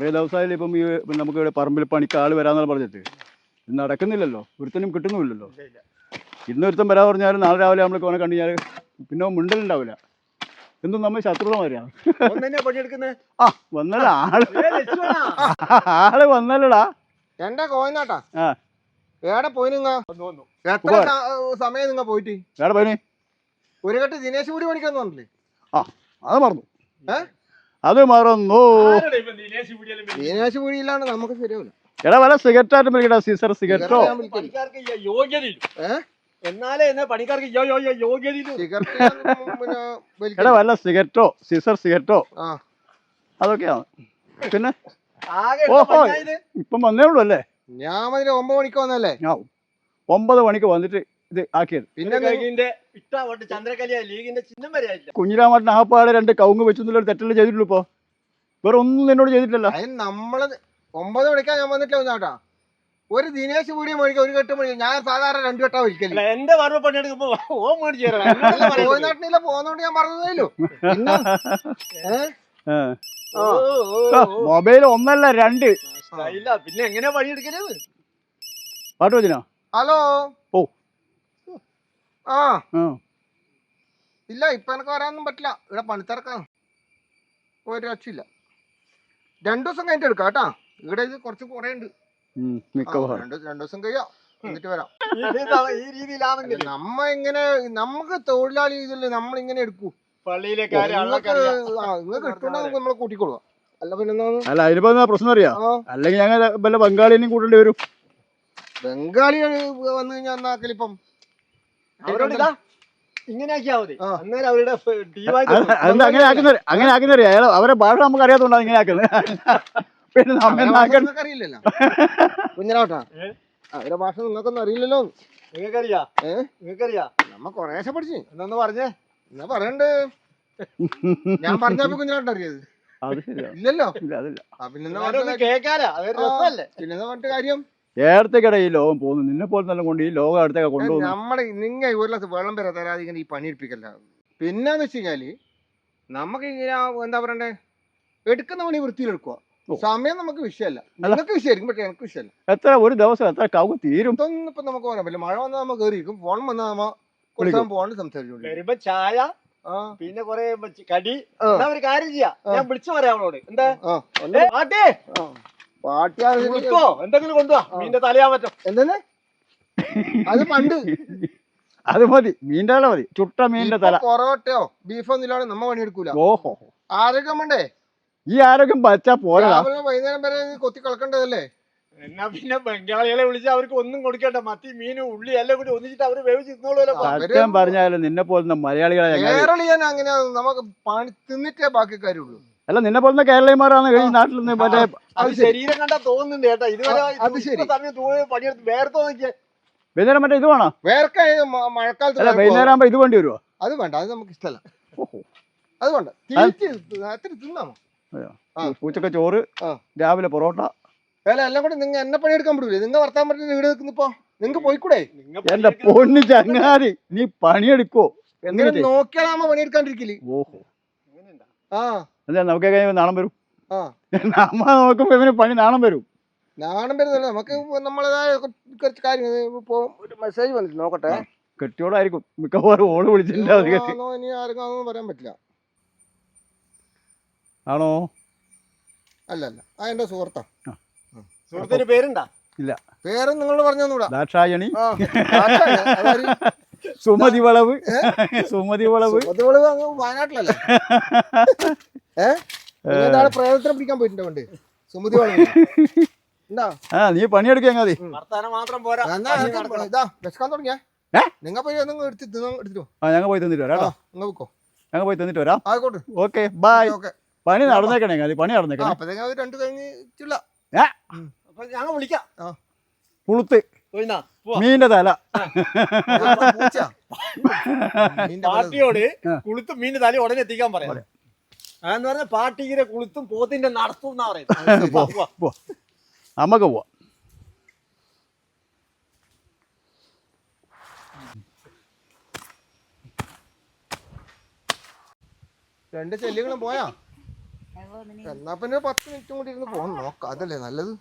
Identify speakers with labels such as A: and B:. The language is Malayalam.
A: കുറേ ദിവസമായാലും ഇപ്പം ഈ നമുക്ക് ഇവിടെ പറമ്പിൽ പണിക്ക് ആൾ വരാമെന്നാണ് പറഞ്ഞിട്ട് ഇത് നടക്കുന്നില്ലല്ലോ, ഒരുത്തനും കിട്ടുന്നുമില്ലല്ലോ. ഇന്നൊരുത്തം വരാൻ പറഞ്ഞാലും നാളെ രാവിലെ നമ്മൾ കോനെ കണ്ടു കഴിഞ്ഞാൽ പിന്നെ മിണ്ടലുണ്ടാവില്ല. എന്തും നമ്മൾ ശത്രുതമാരിയാണ്. ആ വന്നല്ലോ ആള് വന്നല്ലോടാ.
B: എന്റെ കോയിനാട്ടാ
A: ആ
B: ഏടെ പോയി എത്ര സമയം നിങ്ങ പോയിട്ട്
A: ഏടെ പോയിന്
B: ഒരു കെട്ട് ദിനേശ് കൂടി പണിക്കാന്ന് പറഞ്ഞില്ലേ?
A: ആ അത് മറന്നു, അത് മറന്നു.
B: ദിനേശ് കൂടി ഇല്ലാണ്ട് നമുക്ക് ശരിയാവില്ല.
A: എടാ വല്ല സിഗരറ്റായിട്ട് വിളിക്കടാ, സീസർ സിഗരറ്റോ. എടാ വല്ല സിഗരറ്റോ സീസർ സിഗരറ്റോ അതൊക്കെയാണ്. പിന്നെ ഓഹോ ഇപ്പം വന്നേ ഉള്ളൂ അല്ലേ?
B: ഞാൻ 9 മണിക്ക് വന്നല്ലേ?
A: 9 മണിക്ക് വന്നിട്ട് ഇത് ആക്കിയത്.
B: പിന്നെ
A: കുഞ്ഞിരാമട്ടൻ ആപ്പാട് 2 കവുങ്ങ് വെച്ചൊന്നുമില്ല, തെറ്റല്ലേ ചെയ്തിട്ടുള്ളൂ. ഇപ്പൊ വേറെ ഒന്നും എന്നോട് ചെയ്തിട്ടില്ല.
B: നമ്മള് 9 മണിക്കാ ഞാൻ വന്നിട്ടില്ല ചേട്ടാ. ഒരു ദിനേശ് കൂടി മേടിക്കാം, ഒരു കെട്ട് മേടിക്കാം. ഞാൻ സാധാരണ 2 കെട്ടാ ഒരിക്കലും.
C: എന്റെ പറമ്പ് പണിയെടുക്കുമ്പോ
B: പോയിനാട്ടിനില്ല പോന്നോണ്ട് ഞാൻ പറഞ്ഞതല്ലോ.
A: മൊബൈൽ 1 അല്ല 2.
C: പിന്നെ എങ്ങനെയാ പണിയെടുക്കല്?
A: പാട്ട് വെച്ചിനോ?
B: ഹലോ.
A: ഓ
B: ആ ഇല്ല, ഇപ്പൊ എനിക്ക് വരാനൊന്നും പറ്റില്ല. ഇവിടെ പണിത്തിറക്കാണ്, ഒരു രക്ഷയില്ല. 2 ദിവസം കഴിഞ്ഞിട്ട് എടുക്കാം കേട്ടാ. ഇവിടെ ഇത് കുറച്ച് കുറേ ഉണ്ട്. 2 ദിവസം കഴിയാം, എന്നിട്ട് വരാം.
C: ഈ രീതിയിലാണെങ്കിൽ
B: നമുക്ക് തൊഴിലാളി ഇതില്ലേ, നമ്മളിങ്ങനെ എടുക്കൂ.
C: പള്ളിയിലെ
B: നിങ്ങൾക്ക് ഇട്ടുണ്ടെങ്കിൽ നമ്മളെ കൂട്ടിക്കൊള്ളുക. അല്ല പിന്നെ
A: അല്ല അതിനിപ്പോ പ്രശ്നം അറിയാം. അല്ലെങ്കിൽ ഞങ്ങൾ വല്ല ബംഗാളിനെയും കൂട്ടേണ്ടി വരും.
B: ബംഗാളി വന്നു കഴിഞ്ഞാൽ എന്നാക്കലിപ്പം
C: അവരോട് ഇങ്ങനെ ആക്കിയാ മതി. അന്നേരം അവരുടെ
A: അങ്ങനെ ആക്കുന്നറിയാം. അവരെ ഭാഷ നമുക്ക് അറിയാത്തോണ്ടാണ് ഇങ്ങനെ ആക്കുന്നത്. പിന്നെ
B: അറിയില്ലല്ലോ കുഞ്ഞിരാവട്ടാ, അവരെ ഭാഷ നിങ്ങൾക്കൊന്നും അറിയില്ലല്ലോ.
C: നിങ്ങൾക്കറിയാ
B: നമ്മ കൊറേശ്ശെ പഠിച്ചു.
C: എന്നൊന്ന് പറഞ്ഞേ,
B: എന്നാ പറയണ്ട്. ഞാൻ പറഞ്ഞപ്പോ കുഞ്ഞിരാവട്ട അറിയത് ഇല്ലല്ലോ. പിന്നെന്താ പറഞ്ഞ കാര്യം?
A: ഏടത്തേക്കട ഈ ലോകം പോകുന്നു. നിന്നെ പോലെ തന്നെ കൊണ്ട് ഈ ലോകം അടുത്തേക്ക് കൊണ്ടുപോകും.
B: നമ്മളെ നിങ്ങ ഒരു ഗ്ലാസ് വെള്ളം വരെ തരാതെ ഇങ്ങനെ ഈ പണിയെടുപ്പിക്കല്ല. പിന്നെന്ന് വെച്ച് കഴിഞ്ഞാല് നമുക്ക് ഇങ്ങനെ എന്താ പറയണ്ടേ, എടുക്കുന്ന പണി വൃത്തിയിലെടുക്കുക. സമയം നമുക്ക് വിഷയമല്ല, നിങ്ങൾക്ക് വിഷയമായിരിക്കും, പക്ഷെ എനിക്ക് വിഷയമല്ല.
A: എത്ര ഒരു ദിവസം എത്ര കവ് തീരും
B: ഇതൊന്നും ഇപ്പൊ നമുക്ക് പറയാൻ പറ്റില്ല. മഴ വന്നാൽ നമ്മ കയറിയിരിക്കും, ഫോൺ വന്നാൽ നമ്മ കുറച്ച് പോകാണ്ട് സംസാരിച്ചോളൂ.
C: വരുമ്പോ ചായ, പിന്നെ കൊറേ കടി. ഒരു കാര്യം ചെയ്യാം, ഞാൻ വിളിച്ചു പറയാം അവളോട്. എന്താ പാട്ടിയോ എന്തെങ്കിലും കൊണ്ടുപോവാ. മീന്റെ തലയാൻ പറ്റും.
B: എന്തെന്ന് അത് പണ്ട്
A: അത് മതി, മീൻ്റെ തല മതി, ചുട്ട മീനിന്റെ തല.
B: പൊറോട്ടയോ ബീഫോ ഒന്നും നമ്മ പണിയെടുക്കൂല.
A: ഓഹോ,
B: ആരോഗ്യം വേണ്ടേ?
A: ഈ ആരോഗ്യം പച്ചാ പോരാ.
B: വൈകുന്നേരം വരെ കൊത്തി കളക്കണ്ടതല്ലേ?
C: എന്നാ പിന്നെ ബംഗാളികളെ വിളിച്ച് അവർക്ക് ഒന്നും കൊടുക്കണ്ട. മത്തി, മീനും, ഉള്ളി എല്ലാം കൂടി ഒന്നിച്ചിട്ട് അവര് വേവിച്ചിരുന്നോളൂല്ലോ.
A: സത്യം പറഞ്ഞാലും നിന്നെ പോലുള്ള മലയാളികളെ
B: കേരളീയൻ അങ്ങനെ നമുക്ക് പണി തിന്നിട്ടേ ബാക്കി കാര്യമുള്ളൂ.
A: അല്ല നിന്നെ പോലുള്ള കേരളീയന്മാരാണ് ഈ നാട്ടിൽ നിന്ന്. മറ്റേ
C: അത് ശരീരം കണ്ടാ തോന്നുന്നുണ്ട് ചേട്ടാ. ഇതുവരെ സമയം പണിയെടുത്ത് വേർത്തോ നോക്കിയാ.
A: വൈകുന്നേരം മറ്റേ ഇത് വേണോ?
B: വേർക്ക മഴക്കാലത്ത്
A: വൈകുന്നേരം ആകുമ്പോ ഇത് വേണ്ടി വരുമോ?
B: അത് വേണ്ട, അത് നമുക്ക് ഇഷ്ടമല്ല. അത് വേണ്ട, അത്ര തിന്നാമോ?
A: ഉച്ചക്ക് ചോറ്, രാവിലെ പൊറോട്ട.
B: എല്ലാം കൂടെ നിങ്ങൾ എന്നെ പണിയെടുക്കാൻ പറ്റൂലേ? നിങ്ങൾ വർത്താൻ പറ്റുന്ന വീട് നിൽക്കുന്നിപ്പോ നിങ്ങൾക്ക് പോയിക്കൂടെ?
A: എന്റെ പൊണ്ണി ചങ്ങാതി, നീ പണിയെടുക്കോ?
B: എങ്ങനെ നോക്കിയാലാമ പണിയെടുക്കാണ്ടിരിക്കില്ലേ?
A: ഓഹോ, എന്താ നമുക്ക് നാണം വരും. നമ്മ നോക്കുമ്പോ ഇവന് പണി നാണം വരും.
B: നാണം വരുന്നില്ല, നമുക്ക് നമ്മളേതായ കുറച്ച് കാര്യങ്ങൾ. ഒരു മെസ്സേജ് വന്നിട്ട് നോക്കട്ടെ.
A: കെട്ടിയോളായിരിക്കും മിക്കവാറും. ഓള് വിളിച്ചിട്ടുണ്ടാവും.
B: ഇനി ആർക്കും പറയാൻ പറ്റില്ല.
A: ആണോ?
B: അല്ല എന്റെ സുഹൃത്താ.
C: സുഹൃത്തിന്റെ പേരുണ്ടാ?
A: ഇല്ല,
B: പേര് നിങ്ങളോട് പറഞ്ഞൂടാ.
A: ദാക്ഷായണി, സുമതി വളവ്, സുമതി വളവ്.
B: സുമതി വളവ് അങ്ങ് വയനാട്ടിലല്ലേ? എന്താണ് പ്രേതത്തിനെ പിടിക്കാൻ പോയിട്ടുണ്ട് പണ്ട്? സുമതി വളവ് എന്താ?
A: നീ പണിയെടുക്കാൻ മതി.
C: മാത്രം പോരാ.
B: വിശക്കാൻ തുടങ്ങിയ നിങ്ങൾ പോയി എടുത്തിട്ടോ.
A: ഞങ്ങൾ പോയി തന്നിട്ട് വരാം. ഞങ്ങൾ പോയി തന്നിട്ട് വരാം.
B: ആയിക്കോട്ടെ,
A: ഓക്കെ ബൈ. പണി നടന്നേക്കണേ, പണി നടന്നേക്കണേ.
B: അപ്പത്തേക്ക് 2 കഴിഞ്ഞിട്ടില്ല.
C: അപ്പൊ ഞങ്ങൾ വിളിക്കാം.
A: പുളുത്ത് മീന്റെ തല.
C: പാർട്ടിയോട് കുളുത്തും മീനിന്റെ തല ഉടനെ എത്തിക്കാൻ പറയാം. അതെന്ന് പറഞ്ഞാൽ പാർട്ടിയുടെ കുളുത്തും പോത്തിന്റെ നടത്തും എന്നാ പറയുന്നത്.
A: നമുക്ക് പോവാം.
B: രണ്ട് ചെല്ലികളും പോയാ? എന്നാ പിന്നെ 10 മിനിറ്റും കൂടി ഇരുന്ന് പോകാൻ നോക്കാം, അതല്ലേ നല്ലത്.